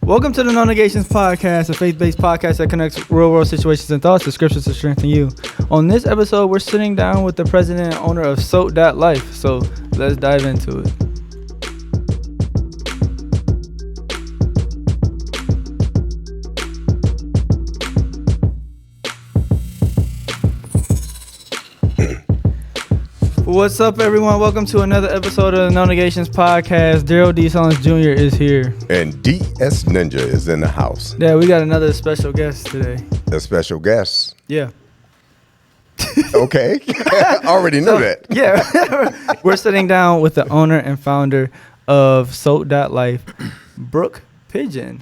Welcome to the No Negations Podcast, a faith-based podcast that connects real-world situations and thoughts to scriptures to strengthen you. On this episode, we're sitting down with the president and owner of SOTE.LIFE, so let's dive into it. What's up, everyone? Welcome to another episode of the No Negations Podcast. Daryl D. Sons Jr. is here. And DS Ninja is in the house. Yeah, we got another special guest today. A special guest. Yeah. Okay. Already knew that. Yeah. We're sitting down with the owner and founder of SOTE.LIFE, Brooke Pigeon.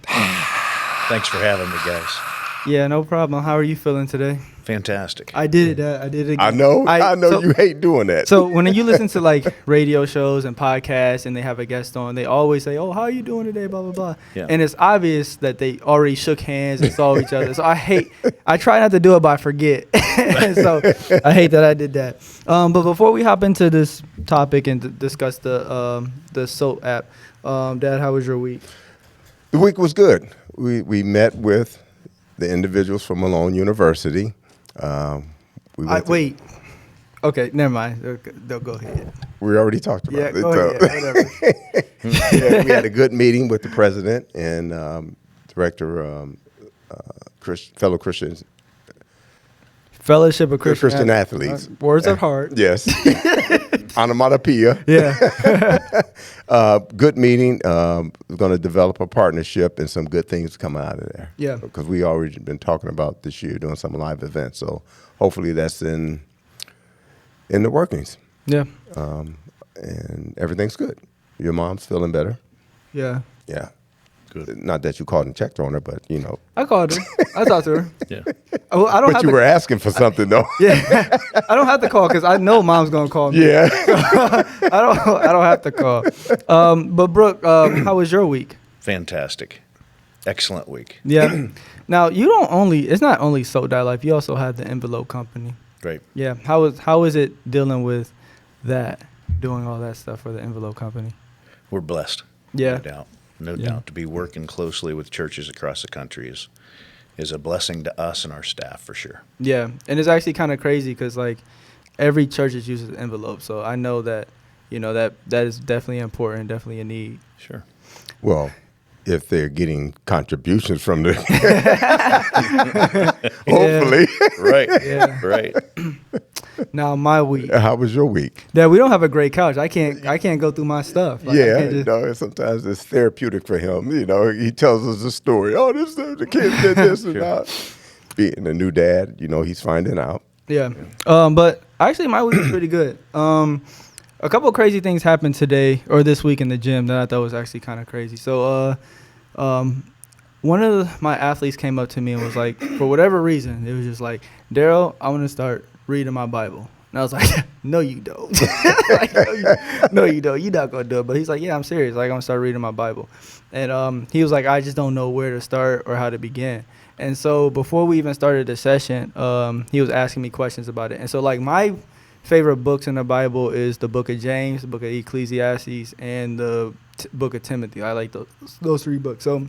Thanks for having me, guys. Yeah, no problem. How are you feeling today? Fantastic. I did it. I did it again. I know so, you hate doing that. So when you listen to like radio shows and podcasts and they have a guest on, they always say, "Oh, how are you doing today?" Blah blah blah. Yeah. And it's obvious that they already shook hands and saw each other. So I try not to do it, but I forget. So I hate that I did that. But before we hop into this topic and discuss the SOTE app, Dad, how was your week? The week was good. We met with the individuals from Malone University. Wait. Okay, never mind. They'll go ahead. We already talked about it. Go ahead. Whatever. Yeah, we had a good meeting with the president and director, fellow Christians. Fellowship of Christian athletes. Words are hard. Yes. Onomatopoeia. Yeah. Good meeting. We're going to develop a partnership and some good things come out of there. Yeah. Because we already been talking about this year doing some live events. So hopefully that's in the workings. Yeah. And everything's good. Your mom's feeling better. Yeah. Yeah. Good. Not that you called and checked on her, but you know. I called her. I talked to her. Yeah. I don't but you were asking for something though. Yeah. I don't have to call because I know Mom's gonna call me. Yeah. I don't have to call. But Brooke, how was your week? Fantastic. Excellent week. Yeah. Now it's not only SOTE.LIFE, you also have the envelope company. Great. Yeah. How is it dealing with that, doing all that stuff for the envelope company? We're blessed. Yeah. No doubt. To be working closely with churches across the country is a blessing to us and our staff for sure. Yeah. And it's actually kind of crazy because like every church uses envelopes. So I know that, that is definitely important, definitely a need. Sure. Well, if they're getting contributions from the hopefully. Right. Yeah. Right. Now my week. How was your week? Yeah, we don't have a great couch. I can't go through my stuff. Like, Sometimes it's therapeutic for him. He tells us a story. Oh, the kid did this and that. Being a new dad, he's finding out. Yeah. But actually my week was pretty good. A couple of crazy things happened today or this week in the gym that I thought was actually kind of crazy. So one of my athletes came up to me and was like, for whatever reason, it was just like, Daryl, I want to start reading my Bible. And I was like, no, you don't. No, you don't. You're not going to do it. But he's like, yeah, I'm serious. Like, I'm going to start reading my Bible. And he was like, I just don't know where to start or how to begin. And so before we even started the session, he was asking me questions about it. And so, like, my favorite books in the Bible is the book of James, the book of Ecclesiastes, and the book of Timothy. I like those three books. So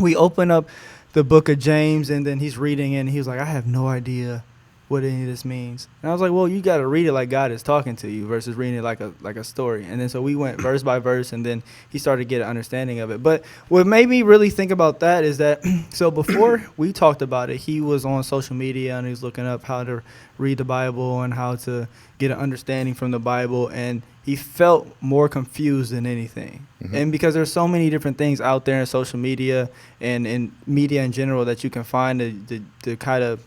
we open up the book of James, and then he's reading it, and he was like, I have no idea what any of this means. And I was like, well, you got to read it like God is talking to you versus reading it like a story. And then so we went verse by verse, and then he started to get an understanding of it. But what made me really think about that is that, so before we talked about it, he was on social media and he was looking up how to read the Bible and how to get an understanding from the Bible. And he felt more confused than anything. Mm-hmm. And because there's so many different things out there in social media and in media in general that you can find to kind of,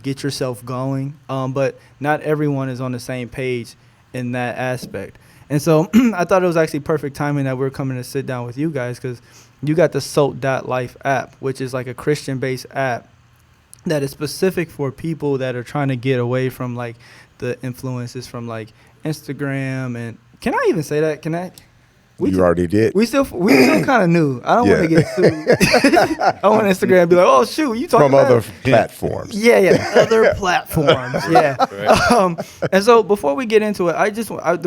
get yourself going. But not everyone is on the same page in that aspect. And so I thought it was actually perfect timing that we're coming to sit down with you guys because you got the SOTE.LIFE app, which is like a Christian-based app that is specific for people that are trying to get away from like the influences from like Instagram and can I even say that? Can I? You already did. We still kind of new. I don't want to get sued. I want Instagram to be like, oh shoot, you talking from about other platforms. Yeah, other platforms. Yeah. Right. And so before we get into it, I just want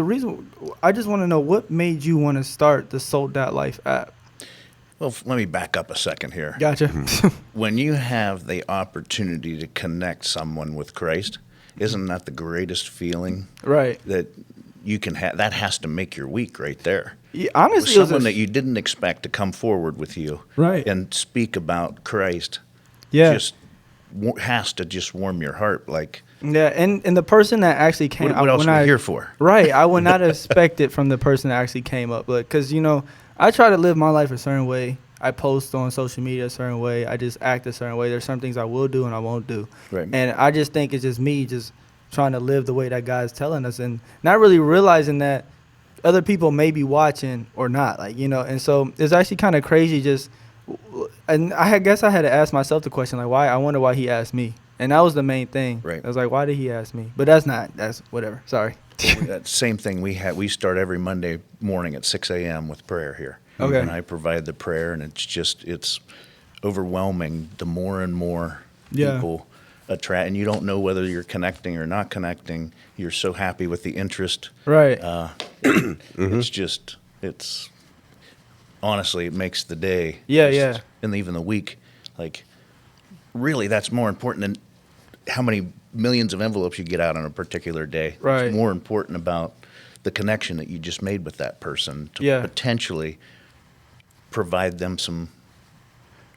to know what made you want to start the SOTE.LIFE app. Well, let me back up a second here. Gotcha. When you have the opportunity to connect someone with Christ, isn't that the greatest feeling Right. that you can have? That has to make your week right there. Yeah, honestly, it was Someone that you didn't expect to come forward with you Right. and speak about Christ yeah. just has to just warm your heart. Like, Yeah, and the person that actually came, what else are we here for? Right, I would not expect it from the person that actually came up, but because I try to live my life a certain way. I post on social media a certain way. I just act a certain way. There's some things I will do and I won't do, Right. and I just think it's just me just trying to live the way that God's telling us, and not really realizing that other people may be watching or not, and so it's actually kind of crazy. And guess I had to ask myself the question, like, why? I wonder why he asked me. And that was the main thing. Right. I was like, why did he ask me? But that's whatever. Sorry. That same thing we start every Monday morning at 6 a.m. with prayer here. Okay. And I provide the prayer, and it's overwhelming. The more and more people attract, and you don't know whether you're connecting or not connecting. You're so happy with the interest. Right. It's honestly, it makes the day. Yeah. And even the week. Like, really, that's more important than how many millions of envelopes you get out on a particular day. Right. It's more important about the connection that you just made with that person to potentially provide them some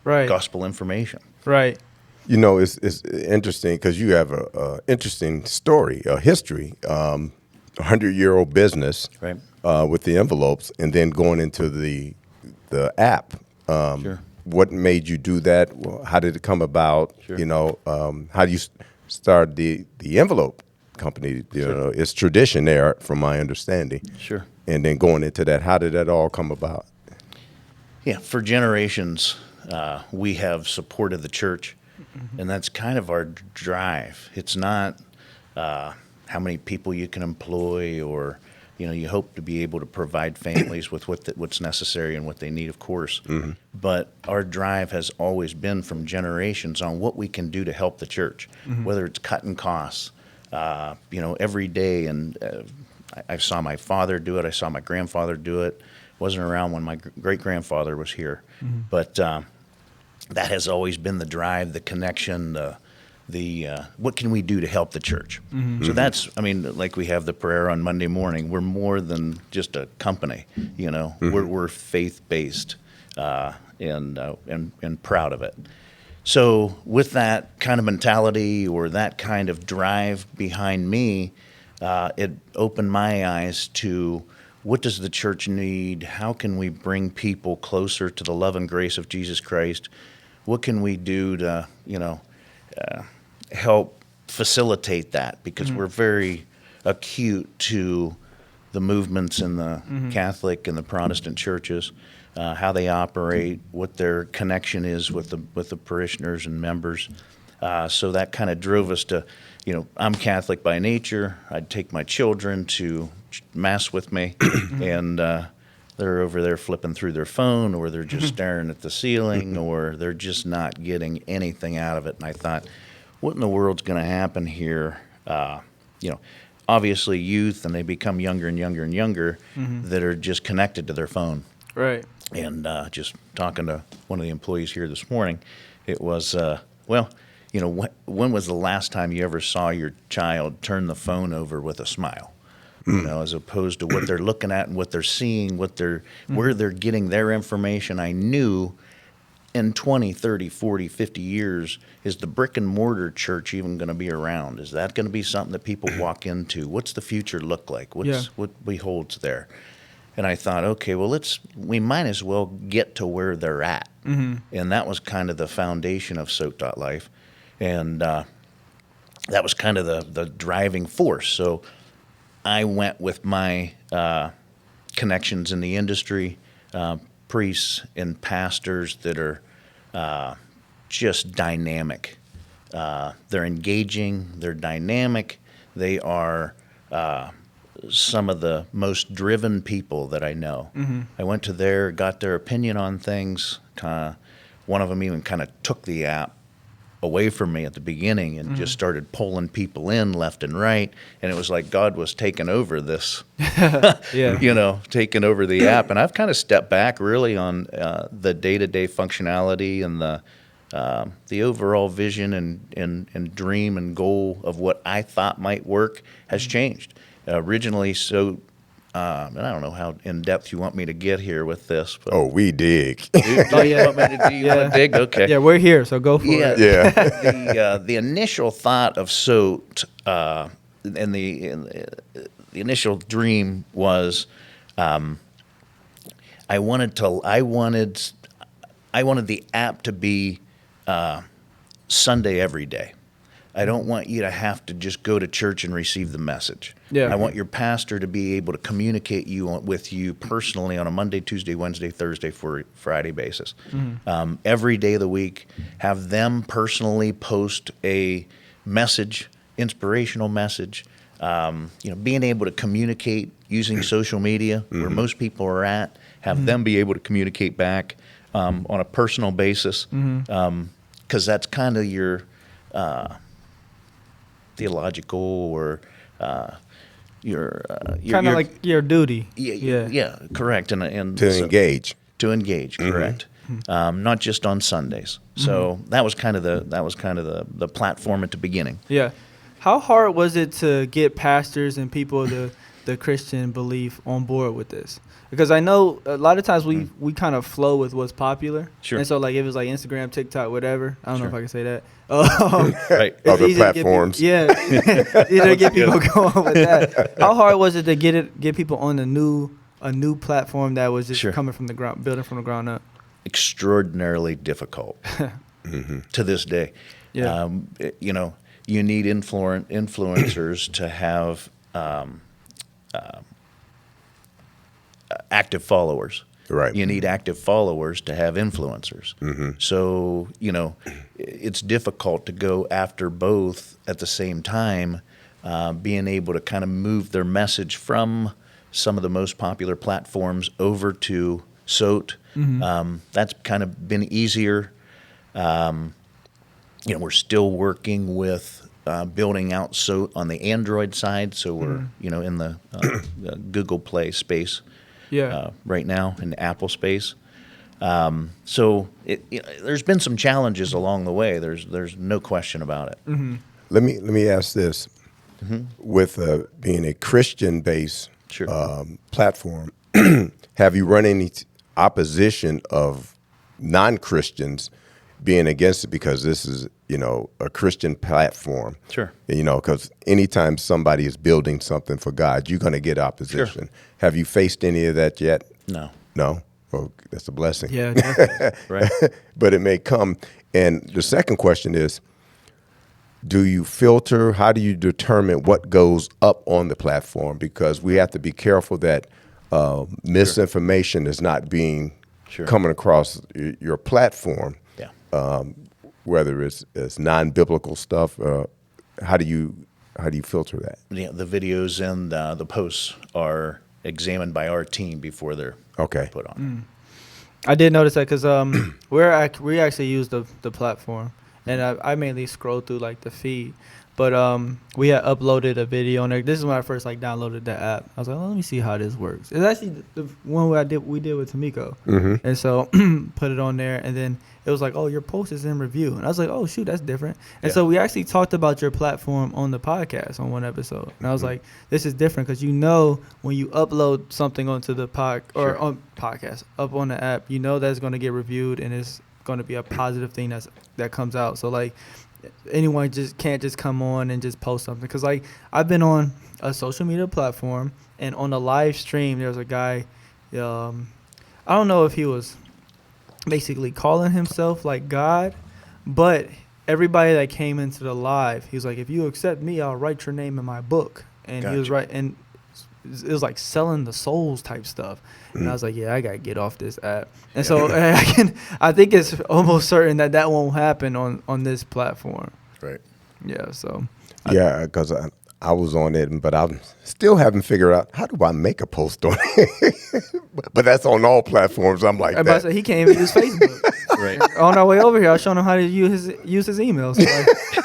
gospel information. Right. It's interesting because you have a interesting story, a history, 100-year-old business, Right. With the envelopes, and then going into the app. Sure. What made you do that? How did it come about? Sure. How do you start the envelope company? It's tradition there, from my understanding. Sure. And then going into that, how did that all come about? Yeah, for generations, we have supported the church, and that's kind of our drive. It's not how many people you can employ, or you hope to be able to provide families with what's necessary and what they need, of course. Mm-hmm. But our drive has always been from generations on what we can do to help the church, whether it's cutting costs, every day. And I saw my father do it. I saw my grandfather do it. Wasn't around when my great-grandfather was here. Mm-hmm. But that has always been the drive, the connection, the what can we do to help the church? Mm-hmm. So that's, like we have the prayer on Monday morning. We're more than just a company, Mm-hmm. We're faith-based and proud of it. So with that kind of mentality or that kind of drive behind me, it opened my eyes to what does the church need? How can we bring people closer to the love and grace of Jesus Christ? What can we do to, help facilitate that? Because we're very acute to the movements in the Catholic and the Protestant churches, how they operate, what their connection is with the parishioners and members. So that kind of drove us to, I'm Catholic by nature. I'd take my children to Mass with me, and they're over there flipping through their phone, or they're just staring at the ceiling, or they're just not getting anything out of it. And I thought, what in the world's going to happen here? Obviously youth, and they become younger and younger and younger, that are just connected to their phone. Right. And just talking to one of the employees here this morning, it was, when was the last time you ever saw your child turn the phone over with a smile? As opposed to what they're looking at and what they're seeing, where they're getting their information. I knew in 20, 30, 40, 50 years, is the brick and mortar church even going to be around? Is that going to be something that people walk into? What's the future look like? What beholds there? And I thought, okay, well, we might as well get to where they're at. Mm-hmm. And that was kind of the foundation of SOTE.LIFE. And that was kind of the driving force. So I went with my connections in the industry, priests and pastors that are just dynamic. They're engaging, they're dynamic, they are some of the most driven people that I know. Mm-hmm. I went to got their opinion on things. One of them even kind of took the app away from me at the beginning and just started pulling people in left and right. And it was like God was taking over this, taking over the app. And I've kind of stepped back really on the day-to-day functionality and the overall vision and dream and goal of what I thought might work has changed. Originally, and I don't know how in depth you want me to get here with this. But Oh, we dig. do you want to dig? Okay. Yeah, we're here, so go for it. Yeah. The initial thought of SOTE and the initial dream was, I wanted the app to be Sunday every day. I don't want you to have to just go to church and receive the message. Yeah. I want your pastor to be able to communicate with you personally on a Monday, Tuesday, Wednesday, Thursday, Friday basis. Every day of the week, have them personally post a message, inspirational message. Being able to communicate using social media, where most people are at, have them be able to communicate back on a personal basis, because that's kind of your theological or your Kind of like your duty. Yeah, correct. And To engage. To engage, correct. Not just on Sundays. So that was kind of the platform at the beginning. Yeah. How hard was it to get pastors and people of the Christian belief on board with this? Because I know a lot of times we kind of flow with what's popular. Sure. And so like if it's like Instagram, TikTok, whatever. I don't know if I can say that. Right. It's Other easy to get platforms. either get people going with that. How hard was it to get people on a new platform that was just coming from the ground, building from the ground up? Extraordinarily difficult to this day. Yeah. You need influencers to have active followers. Right. You need active followers to have influencers. So, it's difficult to go after both at the same time, being able to kind of move their message from some of the most popular platforms over to SOTE. That's kind of been easier. We're still working with building out SOTE on the Android side, so we're in the Google Play space right now, in the Apple space. So there's been some challenges along the way. There's no question about it. Let me ask this: with being a Christian-based platform, have you run any opposition of non-Christians being against it because this is, a Christian platform? Sure. Because anytime somebody is building something for God, you're going to get opposition. Sure. Have you faced any of that yet? No. No? Well, that's a blessing. Yeah, definitely. Right. But it may come. And the second question is, do you filter? How do you determine what goes up on the platform? Because we have to be careful that misinformation is not being coming across your platform. Yeah. Whether it's non-biblical stuff, how do you filter that? Yeah, the videos and the posts are examined by our team before they're put on. I did notice that because we actually use the platform, and I mainly scroll through like the feed, but we had uploaded a video on there. This is when I first downloaded the app. I was like, let me see how this works. It's actually the one we did with Tamiko, and so put it on there, and then it was like, oh, your post is in review, and I was like, oh shoot, that's different. And so we actually talked about your platform on the podcast on one episode, and I was like, this is different because when you upload something onto the on podcast up on the app, that's going to get reviewed and it's going to be a positive thing that comes out. So like anyone can't just come on and just post something, because like I've been on a social media platform, and on the live stream there was a guy, I don't know if he was basically calling himself like God, but everybody that came into the live, he was like, if you accept me, I'll write your name in my book. And he was right, and it was like selling the souls type stuff. And I was like, yeah, I gotta get off this app. And so I think it's almost certain that won't happen on this platform. Right. Yeah. So. Yeah, because I was on it, but I still haven't figured out how do I make a post on it. But that's on all platforms. I'm like that. He can't even use Facebook. Right. On our way over here, I was showing him how to use his emails. So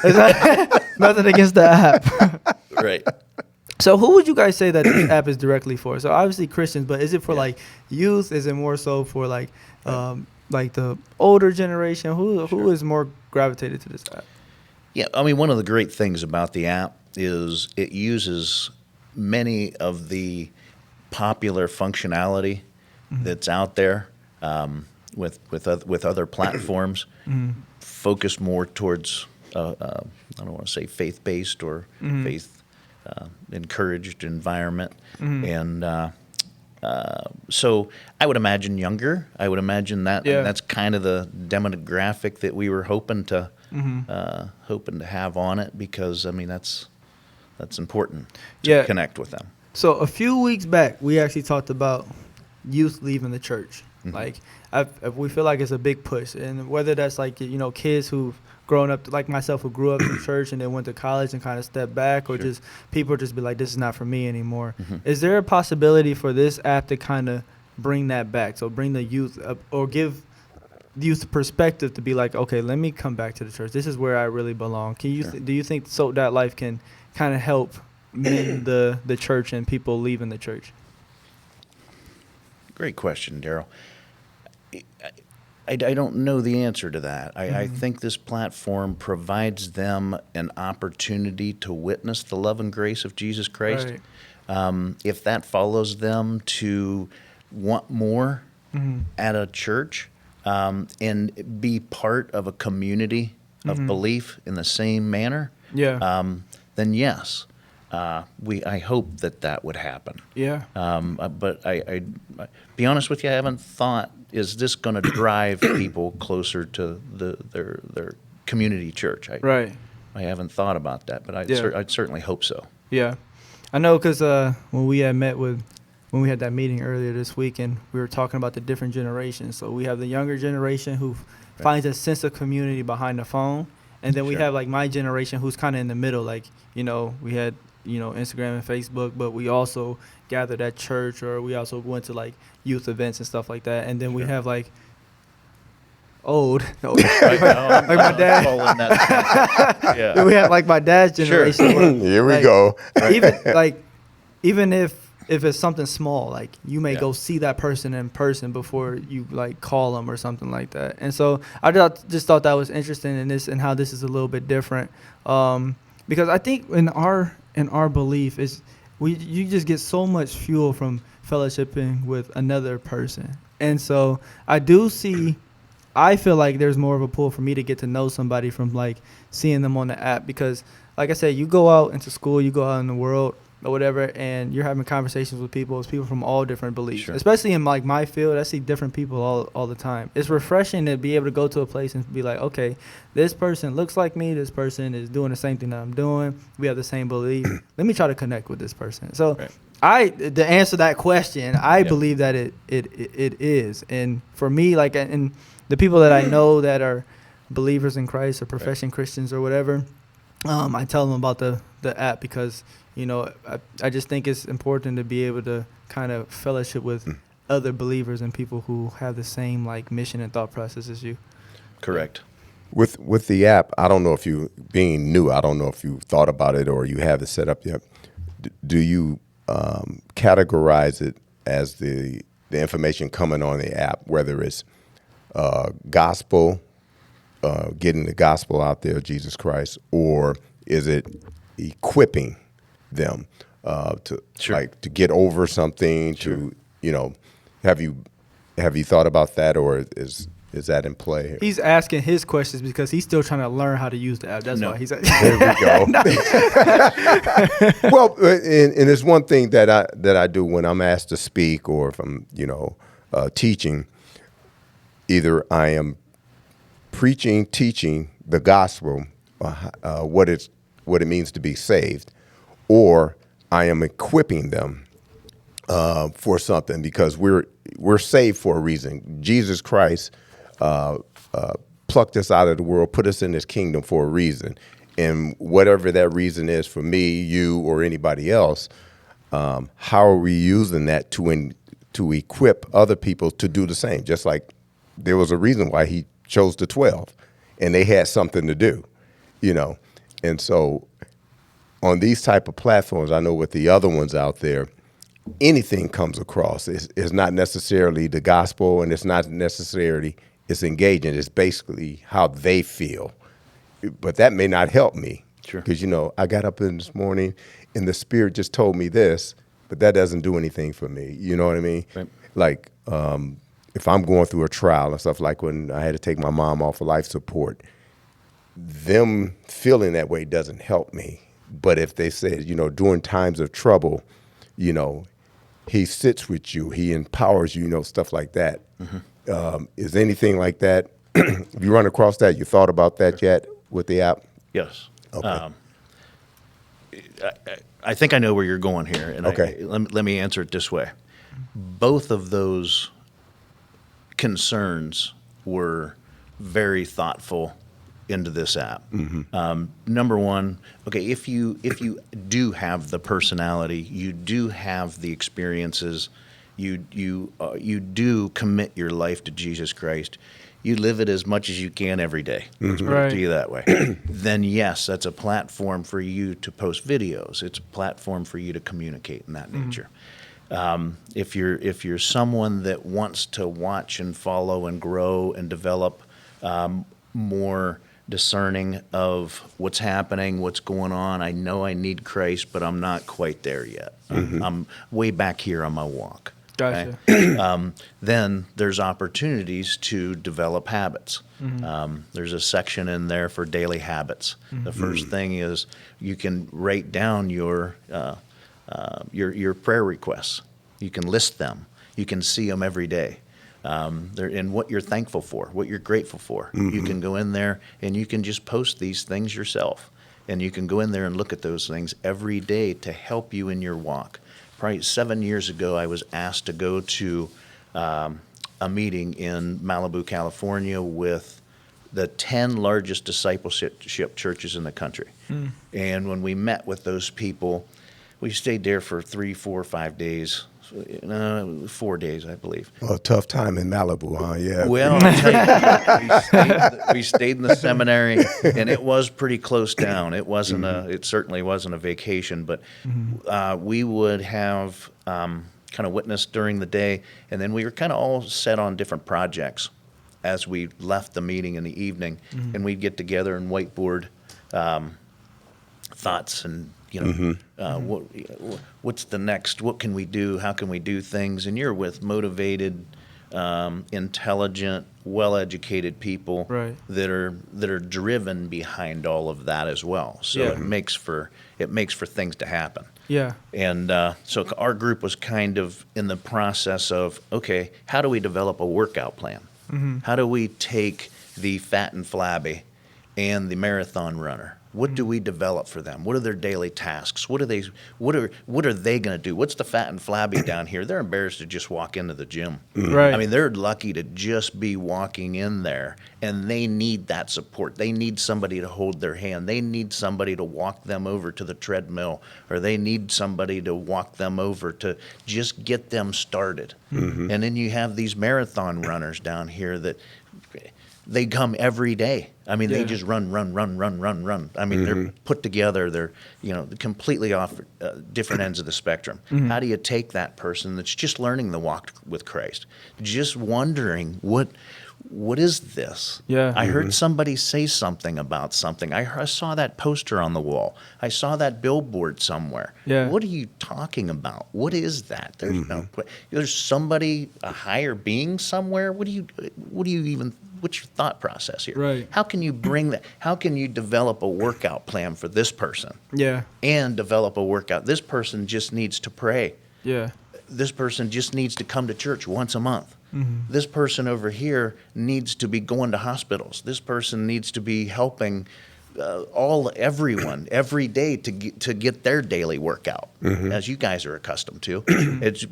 it's nothing against the app. Right. So who would you guys say that this app is directly for? So obviously Christians, but is it for like youth? Is it more so for like the older generation? Who is more gravitated to this app? Yeah, I mean, one of the great things about the app is it uses many of the popular functionality that's out there with other platforms, focused more towards I don't want to say faith-based or faith encouraged environment, and so I would imagine younger. I would imagine that that's kind of the demographic that we were hoping to have on it, because I mean that's important to connect with them. So a few weeks back, we actually talked about youth leaving the church. Like we feel like it's a big push, and whether that's like kids who've grown up like myself who grew up in church and then went to college and kind of stepped back, or just people just be like, this is not for me anymore. Is there a possibility for this app to kind of bring that back? So bring the youth up, or give youth perspective to be like, okay, let me come back to the church. This is where I really belong. Can you do you think SOTE.LIFE can kind of help mend the church and people leaving the church? Great question, Daryl. I don't know the answer to that. I think this platform provides them an opportunity to witness the love and grace of Jesus Christ. Right. If that follows them to want more at a church and be part of a community of belief in the same manner, then yes. I hope that would happen. But I be honest with you, I haven't thought, is this going to drive people closer to their community church? I haven't thought about that, but I'd certainly hope so. Yeah, I know, because when we had when we had that meeting earlier this week, and we were talking about the different generations. So we have the younger generation who finds a sense of community behind the phone, and then we have like my generation who's kind of in the middle. Like we had Instagram and Facebook, but we also gathered at church, or we also went to like youth events and stuff like that. And then we have like old, like my dad. Then we have like my dad's generation. Here we go. Even if it's something small, like you may go see that person in person before you like call them or something like that. And so I just thought that was interesting in this, and how this is a little bit different, because I think in our belief is you just get so much fuel from fellowshipping with another person. And so I feel like there's more of a pull for me to get to know somebody from like seeing them on the app, because like I said, you go out into school, you go out in the world or whatever, and you're having conversations with people. It's people from all different beliefs, especially in like my field. I see different people all the time. It's refreshing to be able to go to a place and be like, okay, this person looks like me. This person is doing the same thing that I'm doing. We have the same belief. Let me try to connect with this person. So to answer that question, I believe that it is. And for me, like, and the people that I know that are believers in Christ or professing Christians or whatever, I tell them about the app, because I just think it's important to be able to kind of fellowship with other believers and people who have the same like mission and thought process as you. Correct. With the app, I don't know if you, being new, I don't know if you thought about it or you have it set up yet. Do you categorize it as the information coming on the app, whether it's gospel, getting the gospel out there, Jesus Christ, or is it equipping them to get over something? To have you thought about that, or is that in play here? He's asking his questions because he's still trying to learn how to use the app. That's why he's. There we go. Well, and it's one thing that I do when I'm asked to speak, or if I'm teaching. Either I am teaching the gospel, what it means to be saved, or I am equipping them for something, because we're saved for a reason. Jesus Christ plucked us out of the world, put us in His kingdom for a reason, and whatever that reason is for me, you, or anybody else, how are we using that to equip other people to do the same? Just like there was a reason why He chose the 12, and they had something to do, you know. And so on these type of platforms, I know with the other ones out there, anything comes across. It's not necessarily the gospel, and it's not necessarily it's engaging. It's basically how they feel. But that may not help me. Sure. Because, you know, I got up in this morning and the Spirit just told me this, but that doesn't do anything for me. You know what I mean? Right. Like, if I'm going through a trial and stuff, like when I had to take my mom off of life support, them feeling that way doesn't help me. But if they said, you know, during times of trouble, you know, he sits with you, he empowers you, you know, stuff like that. Is anything like that? Have you run across that? You thought about that yet with the app? Yes. Okay. I think I know where you're going here, and Okay. let me answer it this way. Both of those concerns were very thoughtful into this app. Number one, okay, if you do have the personality, you do have the experiences, you do commit your life to Jesus Christ, you live it as much as you can every day. Let's put it to you that way. Then yes, that's a platform for you to post videos. It's a platform for you to communicate in that nature. If you're someone that wants to watch and follow and grow and develop more discerning of what's happening, what's going on, I know I need Christ, but I'm not quite there yet. I'm way back here on my walk. Gotcha. Okay? Then there's opportunities to develop habits. There's a section in there for daily habits. The first thing is you can write down your prayer requests. You can list them. You can see them every day. And what you're thankful for, what you're grateful for. You can go in there and you can just post these things yourself. And you can go in there and look at those things every day to help you in your walk. Probably 7 years ago, I was asked to go to a meeting in Malibu, California with the 10 largest discipleship churches in the country. And when we met with those people, we stayed there for 3, 4, 5 days. 4 days, I believe. Well, a tough time in Malibu, huh? Yeah. Well, I'll tell you, we stayed in the seminary, and it was pretty close down. It wasn't it certainly wasn't a vacation, but we would have kind of witnessed during the day, and then we were kind of all set on different projects as we left the meeting in the evening, and we'd get together and whiteboard thoughts and what's the next? What can we do? How can we do things? And you're with motivated, intelligent, well-educated people that are driven behind all of that as well. So it makes for things to happen. Yeah. And so our group was kind of in the process of, okay, how do we develop a workout plan? How do we take the fat and flabby and the marathon runner? What do we develop for them? What are their daily tasks? What are they going to do? What's the fat and flabby down here? They're embarrassed to just walk into the gym. Right. I mean, they're lucky to just be walking in there, and they need that support. They need somebody to hold their hand. They need somebody to walk them over to the treadmill, or they need somebody to walk them over to just get them started. And then you have these marathon runners down here that they come every day. I mean, they just run. I mean, they're put together. They're, completely off different ends of the spectrum. How do you take that person that's just learning the walk with Christ, just wondering what is this? Yeah. I heard somebody say something about something. I saw that poster on the wall. I saw that billboard somewhere. Yeah. What are you talking about? What is that? There's somebody, a higher being somewhere. What's your thought process here? Right. How can you bring that? How can you develop a workout plan for this person? Yeah. And develop a workout. This person just needs to pray. Yeah. This person just needs to come to church once a month. This person over here needs to be going to hospitals. This person needs to be helping everyone every day to get their daily workout, as you guys are accustomed to.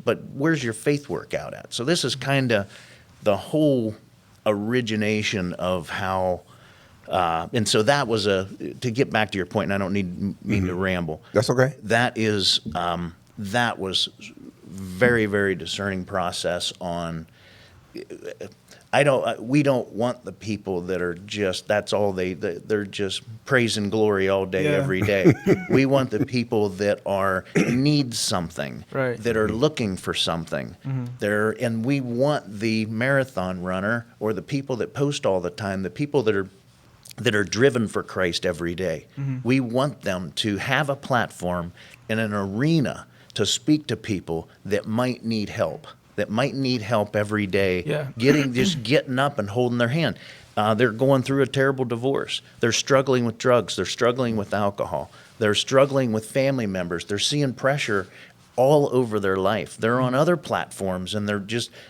But where's your faith workout at? So this is kind of the whole origination of how. And so that was to get back to your point, and I don't mean to ramble. That's okay. That was very, very discerning process on. We don't want the people that are just, that's all they're just praise and glory all day, every day. We want the people that need something, Right. that are looking for something. And we want the marathon runner, or the people that post all the time, the people that are driven for Christ every day. We want them to have a platform and an arena to speak to people that might need help. Every day, Yeah. getting up and holding their hand. They're going through a terrible divorce. They're struggling with drugs. They're struggling with alcohol. They're struggling with family members. They're seeing pressure all over their life. They're on other platforms, and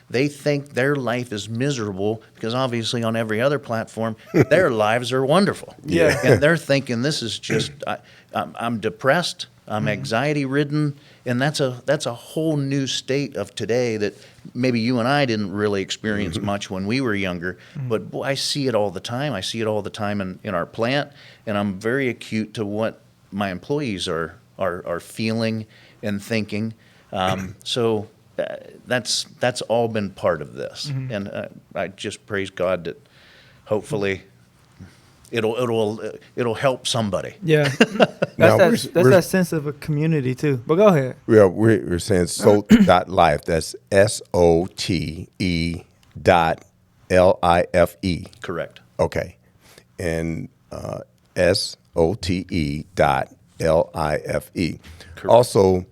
they think their life is miserable because obviously on every other platform, their lives are wonderful. Yeah. And they're thinking this is just, I'm depressed, I'm anxiety ridden. And that's a whole new state of today that maybe you and I didn't really experience much when we were younger. But boy, I see it all the time. I see it all the time in our plant, and I'm very acute to what my employees are feeling and thinking. So that's all been part of this, and I just praise God that hopefully it'll help somebody. Yeah. Now, That's that sense of a community too. But go ahead. Yeah, we're saying SOTE.LIFE. That's SOTE.LIFE. Correct. Okay. And SOTE.LIFE. Also,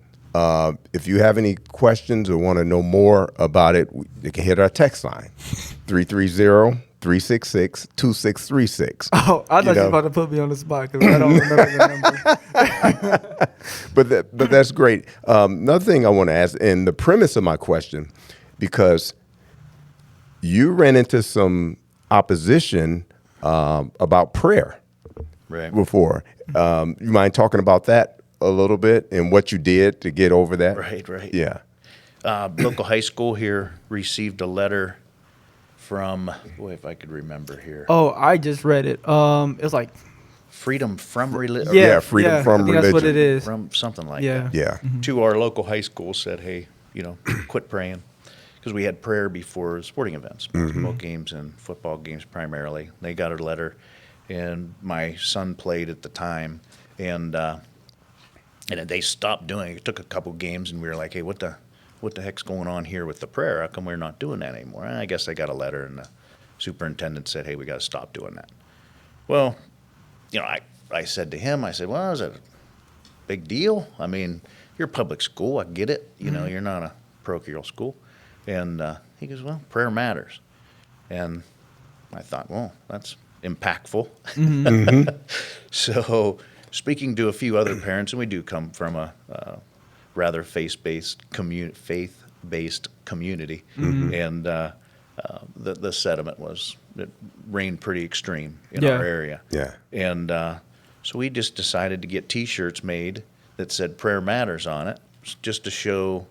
if you have any questions or want to know more about it, you can hit our text line, 330-366-2636. Oh, I thought you were about to put me on the spot because I don't remember the number. But that's great. Another thing I want to ask, and the premise of my question, because you ran into some opposition about prayer before. You mind talking about that a little bit and what you did to get over that? Right. Yeah. Local high school here received a letter from, boy, if I could remember here. Oh, I just read it. It was like Freedom from Religion. Yeah, freedom from I think religion. That's what it is. From something like Yeah. that. Yeah. To our local high school said, hey, quit praying. Because we had prayer before sporting events, basketball games and football games primarily. They got a letter, and my son played at the time, and they stopped doing it. It took a couple games, and we were like, hey, what the heck's going on here with the prayer? How come we're not doing that anymore? And I guess I got a letter, and the superintendent said, hey, we got to stop doing that. Well, I said to him, is it a big deal? I mean, you're a public school. I get it. You're not a parochial school. And he goes, well, prayer matters. And I thought, well, that's impactful. So speaking to a few other parents, and we do come from a rather faith-based community, and the sentiment it reigned pretty extreme in our area. Yeah. And so we just decided to get T-shirts made that said "Prayer Matters" on it, just to show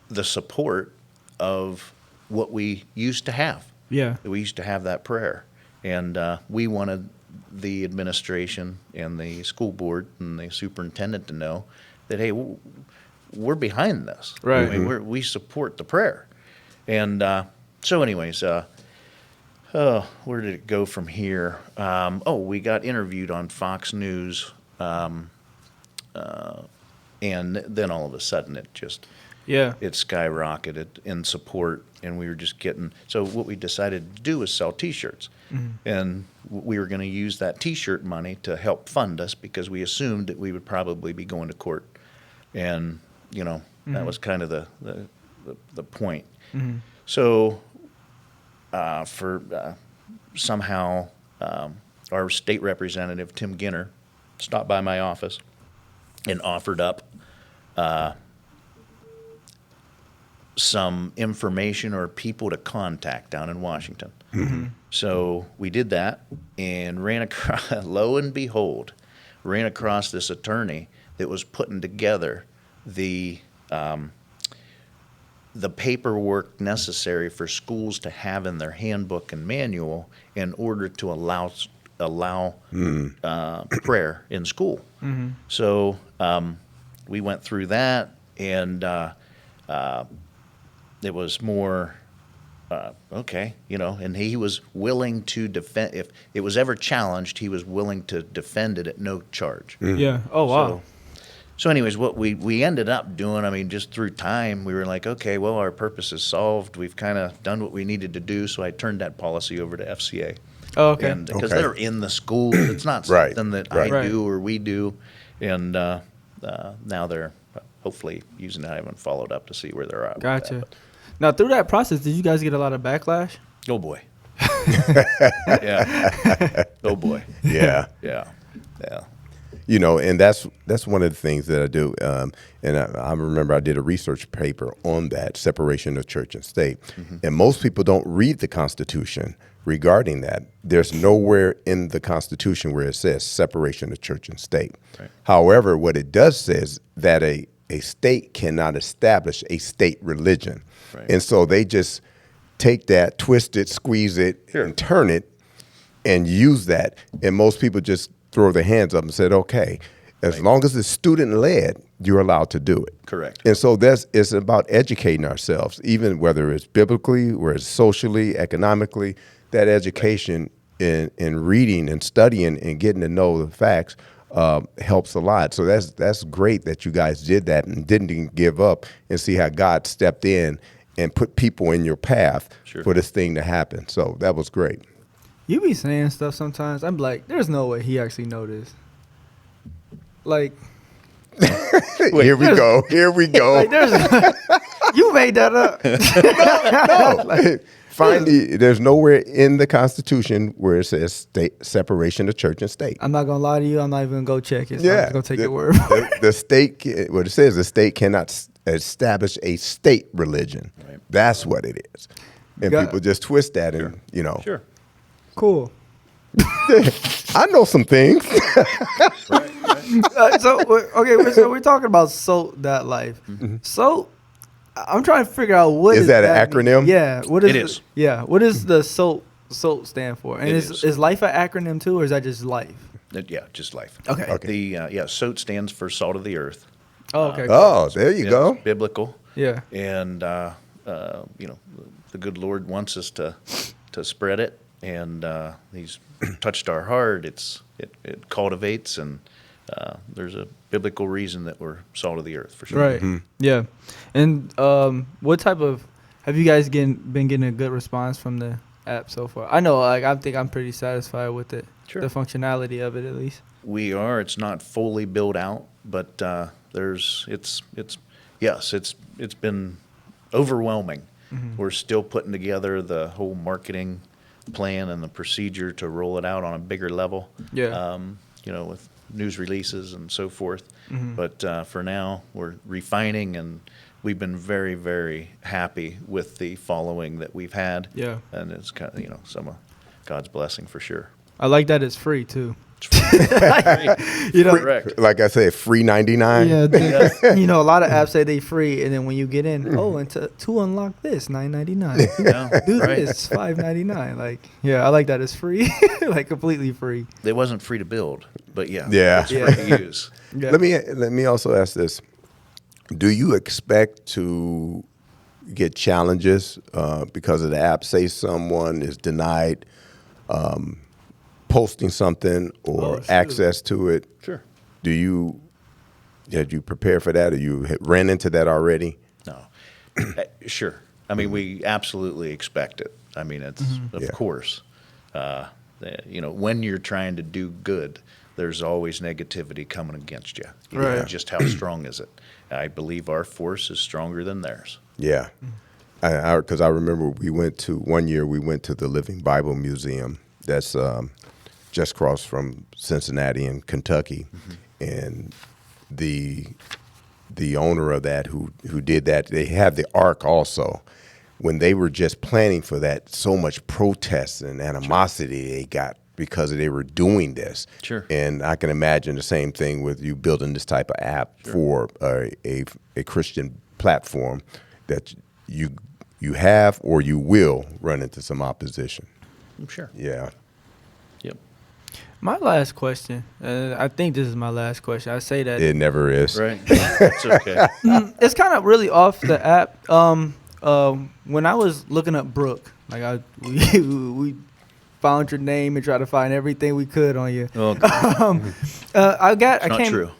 the support of what we used to have. Yeah. We used to have that prayer, and we wanted the administration and the school board and the superintendent to know that, hey, we're behind this. Right. I mean, we support the prayer. And so anyways, where did it go from here? We got interviewed on Fox News, and then all of a sudden it skyrocketed in support, and we were just getting, so what we decided to do was sell T-shirts. And we were going to use that T-shirt money to help fund us, because we assumed that we would probably be going to court. And, that was kind of the point. So somehow our state representative, Tim Ginner, stopped by my office and offered up some information or people to contact down in Washington. So we did that and ran across, lo and behold, this attorney that was putting together the paperwork necessary for schools to have in their handbook and manual in order to allow prayer in school. So we went through that, and it was more Okay, and he was willing to defend. If it was ever challenged, he was willing to defend it at no charge. Yeah. Oh wow. So anyways, what we ended up doing, I mean, just through time, we were like, okay, well, our purpose is solved. We've kind of done what we needed to do. So I turned that policy over to FCA. Oh, okay. And because Okay. they're in the schools, it's not Right, something that right. I do or we do. And now they're hopefully using it. I haven't followed up to see where they're at. with that, Gotcha. but- Now through that process, did you guys get a lot of backlash? Oh boy. Yeah. Oh boy. Yeah. Yeah. Yeah. And that's one of the things that I do. And I remember I did a research paper on that separation of church and state. And most people don't read the Constitution regarding that. There's nowhere in the Constitution where it says separation of church and state. Right. However, what it does says that a state cannot establish a state religion. Right. And so they just take that, twist it, squeeze it, Sure. and turn it and use that. And most people just throw their hands up and said, okay, as long as it's student-led, you're allowed to do it. Correct. And so it's about educating ourselves, even whether it's biblically, whether it's socially, economically, that education in reading and studying and getting to know the facts helps a lot. So that's great that you guys did that and didn't give up, and see how God stepped in and put people in your path Sure. for this thing to happen. So that was great. You be saying stuff sometimes. I'm like, there's no way he actually know this. Like, Here we go. Here we go. like there's you made that up. No. There's nowhere in the Constitution where it says state separation of church and state. I'm not gonna lie to you. I'm not even gonna go check it. So I'm Yeah, just gonna take your word. The state, what it says, the state cannot establish a state religion. Right. That's what it is, and Got- people just twist that, and Sure. Cool. I know some things. So we're talking about SOTE.LIFE. So I'm trying to figure out what Is that an mean? acronym? Yeah. What is It is. Yeah. What does the SOTE stand for? And It is life an acronym too, or is that just life? Yeah, just life. Okay. The SOTE stands for salt of the earth. Oh, okay. Oh, there you go. It's biblical. Yeah. And the good Lord wants us to spread it, and He's touched our heart. It cultivates, and there's a biblical reason that we're salt of the earth for sure. Right. Yeah. And what type of have you guys been getting a good response from the app so far? I know, I think I'm pretty satisfied with it. Sure. The functionality of it, at least. We are. It's not fully built out, but it's been overwhelming. We're still putting together the whole marketing plan and the procedure to roll it out on a bigger level. Yeah. With news releases and so forth. Mm-hmm. But for now, we're refining, and we've been very, very happy with the following that we've had. Yeah. And it's kind of, some of God's blessing for sure. I like that it's free too. It's You know, correct. Like I said, free 99. Yeah, a lot of apps say they free, and then when you get in, and to unlock this, $9.99. Yeah, Do right. this, $5.99. Like, yeah, I like that it's free, like completely free. It wasn't free to build, but yeah. Yeah. It's free to use. Yeah. Let me also ask this: do you expect to get challenges because of the app? Say someone is denied posting something or shoot. access to it. Sure. Did you prepare for that, or you ran into that already? No. Sure. I mean, we absolutely expect it. I mean, it's of Yeah. course. When you're trying to do good, there's always negativity coming against you. Right. Just how strong is it? I believe our force is stronger than theirs. Yeah, because I remember we went to the Living Bible Museum. That's just across from Cincinnati in Kentucky, and the owner of that who did that, they have the Ark also. When they were just planning for that, so much protest and animosity they got because they were doing this. Sure. And I can imagine the same thing with you building this type of app for a Christian platform that you have or you will run into some opposition. I'm sure. Yeah. Yep. My last question, I think this is my last question. I say that It never is. Right. It's okay. it's kind of really off the app. when I was looking up Brooke, like we found your name and tried to find everything we could on you. Oh, I not came. true.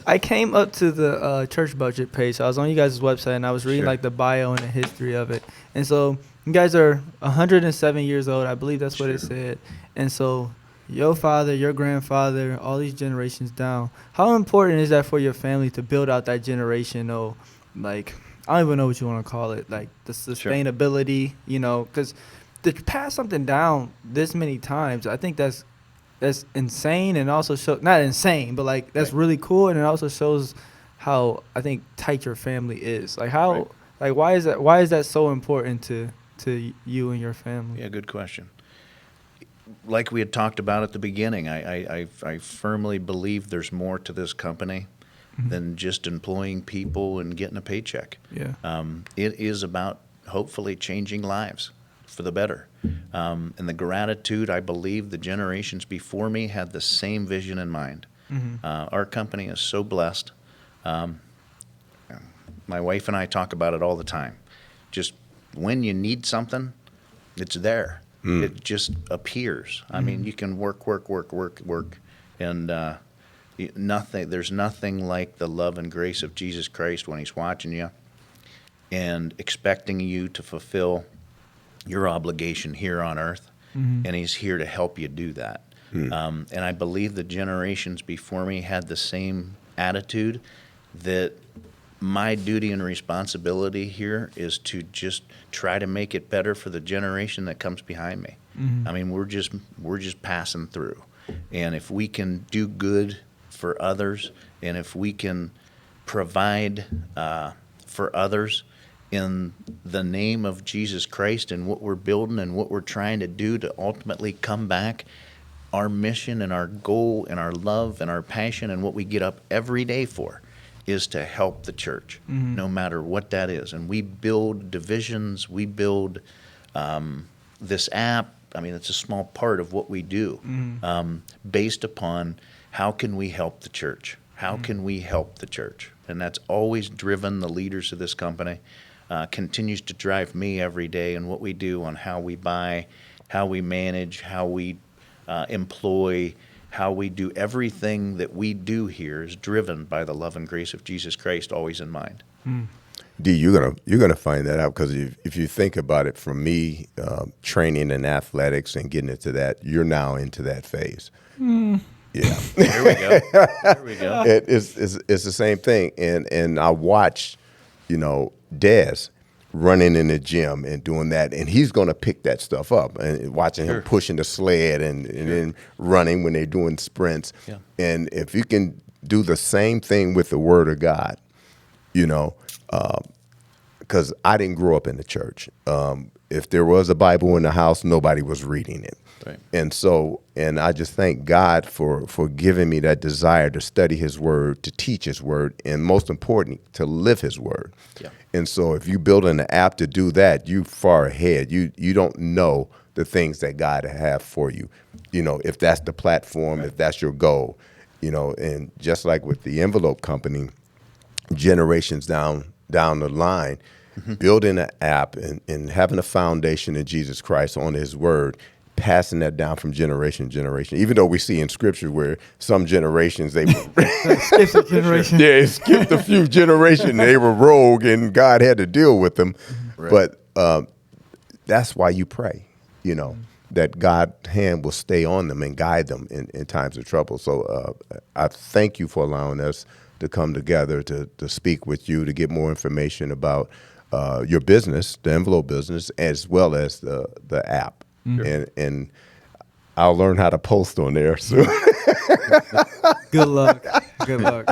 I came up to the church budget page. So I was on you guys' website and I was reading Sure. like the bio and the history of it. And so you guys are 107 years old. I believe that's what it Sure. said. And so your father, your grandfather, all these generations down. How important is that for your family to build out that generational, like, I don't even know what you want to call it, like the sustainability, you know, because to pass something down this many times, I think that's insane, and also not insane, but like that's Right. really cool, and it also shows how I think tight your family is. Like how, Right. like why is that so important to you and your family? Yeah, good question. Like we had talked about at the beginning, I firmly believe there's more to this company than just employing people and getting a paycheck. Yeah. It is about hopefully changing lives for the better. And the gratitude, I believe the generations before me had the same vision in mind. Our company is so blessed. My wife and I talk about it all the time. Just when you need something, it's there. It just appears. I mean, you can work, and there's nothing like the love and grace of Jesus Christ when He's watching you and expecting you to fulfill your obligation here on earth, and He's here to help you do that. And I believe the generations before me had the same attitude, that my duty and responsibility here is to just try to make it better for the generation that comes behind me. I mean, we're just passing through, and if we can do good for others, and if we can provide for others in the name of Jesus Christ and what we're building and what we're trying to do to ultimately come back, our mission and our goal and our love and our passion and what we get up every day for is to help the church, no matter what that is. And we build divisions, we build this app. I mean, it's a small part of what we do, based upon how can we help the church? How can we help the church? And that's always driven the leaders of this company, continues to drive me every day in what we do on how we buy, how we manage, how we employ, how we do everything that we do here is driven by the love and grace of Jesus Christ always in mind. D, you're gonna find that out, because if you think about it, from me training in athletics and getting into that, you're now into that phase. Yeah, There we go. There we go. it's the same thing, and I watch, Des running in the gym and doing that, and he's gonna pick that stuff up, and watching him pushing the sled and then running when they're doing sprints. Yeah. And if you can do the same thing with the Word of God, because I didn't grow up in the church. If there was a Bible in the house, nobody was reading it. Right. And I just thank God for giving me that desire to study His Word, to teach His Word, and most important, to live His Word. Yeah. And so if you build an app to do that, you far ahead. You don't know the things that God have for you. If that's the platform, if that's your goal, and just like with the envelope company, generations down the line, building an app and having a foundation in Jesus Christ on His Word, passing that down from generation to generation. Even though we see in Scripture where some generations they Skips a generation. yeah, it skipped a few generations, they were rogue and God had to deal with them. Right. But that's why you pray, that God's hand will stay on them and guide them in times of trouble. So I thank you for allowing us to come together to speak with you, to get more information about your business, the envelope business, as well as the app. And I'll learn how to post on there. So Good luck. Good luck.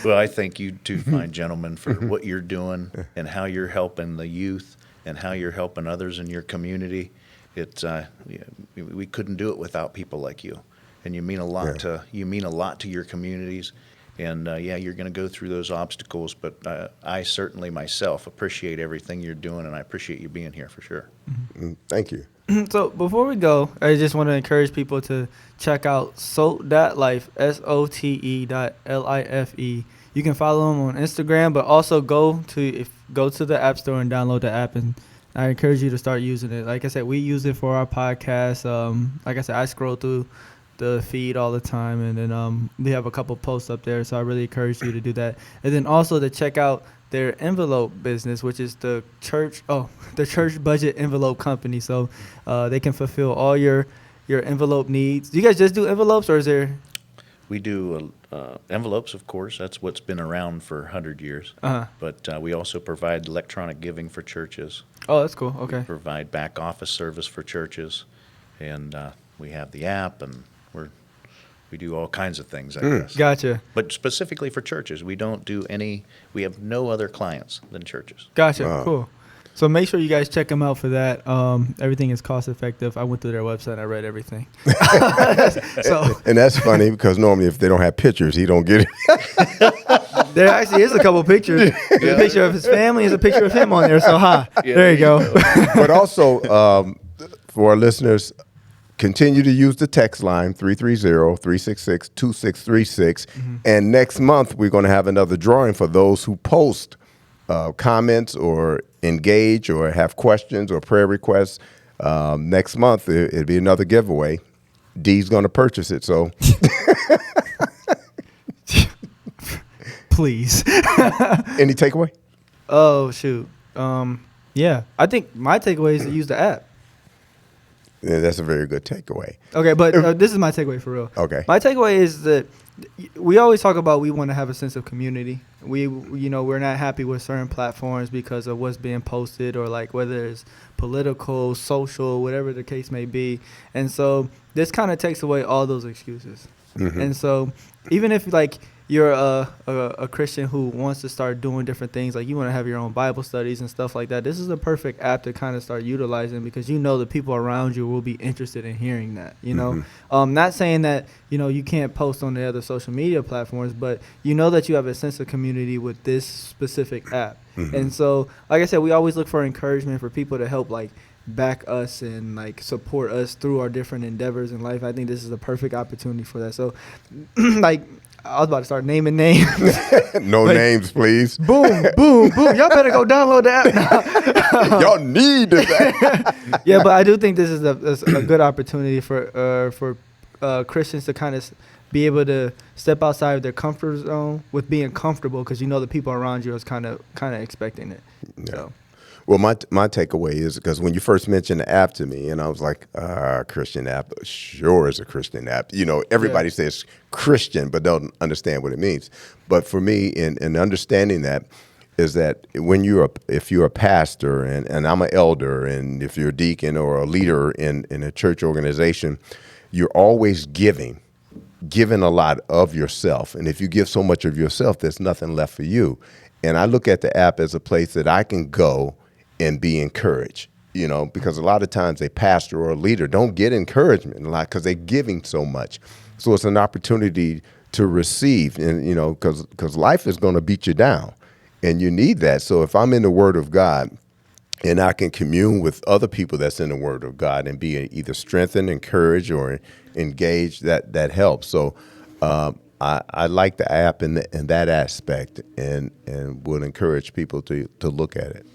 Well, I thank you too, fine gentlemen, for what you're doing and how you're helping the youth and how you're helping others in your community. We couldn't do it without people like you, and you mean a lot to your communities. And you're going to go through those obstacles, but I certainly myself appreciate everything you're doing, and I appreciate you being here for sure. thank you. So before we go, I just want to encourage people to check out SOTE.LIFE, SOTE.LIFE. You can follow them on Instagram, but also go to the App Store and download the app. And I encourage you to start using it. Like I said, we use it for our podcast. Like I said, I scroll through the feed all the time, and then we have a couple posts up there. So I really encourage you to do that. And then also to check out their envelope business, which is the church budget envelope company. So they can fulfill all your envelope needs. Do you guys just do envelopes, or is there? We do envelopes, of course. That's what's been around for 100 years. Uh-huh. But we also provide electronic giving for churches. Oh, that's cool. Okay. We provide back office service for churches, and we have the app, and we do all kinds of things, I guess. Gotcha. But specifically for churches, we don't do any. We have no other clients than churches. Gotcha. Wow. Cool. So make sure you guys check them out for that. Everything is cost effective. I went through their website. I read everything. So And that's funny because normally if they don't have pictures, he don't get it. there actually is a couple pictures. There's a picture of his family. There's a picture of him on there. So there you go. But also, for our listeners, continue to use the text line 330-366-2636. And next month, we're going to have another drawing for those who post comments or engage or have questions or prayer requests. Next month, it'll be another giveaway. D's going to purchase it. So Please. any takeaway? Oh, shoot. Yeah. I think my takeaway is to use the app. Yeah, that's a very good takeaway. Okay, but this is my takeaway for real. Okay. My takeaway is that we always talk about we want to have a sense of community. We're not happy with certain platforms because of what's being posted, or like whether it's political, social, whatever the case may be. And so this kind of takes away all those excuses. Mm-hmm. And so even if like you're a Christian who wants to start doing different things, like you want to have your own Bible studies and stuff like that, this is the perfect app to kind of start utilizing, because you know the people around you will be interested in hearing that, you know. Not saying that, you can't post on the other social media platforms, but you know that you have a sense of community with this specific app. And so, like I said, we always look for encouragement for people to help like back us and like support us through our different endeavors in life. I think this is a perfect opportunity for that. So like, I was about to start naming names. No like, names, please. Boom, boom, boom. Y'all better go download the app now. Y'all need that. Yeah, but I do think this is a good opportunity for Christians to kind of be able to step outside of their comfort zone with being comfortable, because the people around you is kind of expecting it. Yeah. So. Well, my takeaway is, because when you first mentioned the app to me, and I was like, Christian app, sure is a Christian app. Everybody says Christian, but don't understand what it means. But for me, in understanding that, is that when if you're a pastor, and I'm an elder, and if you're a deacon or a leader in a church organization, you're always giving a lot of yourself. And if you give so much of yourself, there's nothing left for you. And I look at the app as a place that I can go and be encouraged, because a lot of times a pastor or a leader don't get encouragement a lot because they're giving so much. So it's an opportunity to receive, and because life is going to beat you down, and you need that. So if I'm in the Word of God, and I can commune with other people that's in the Word of God and be either strengthened, encouraged, or engaged, that helps. So I like the app in that aspect, and would encourage people to look at it.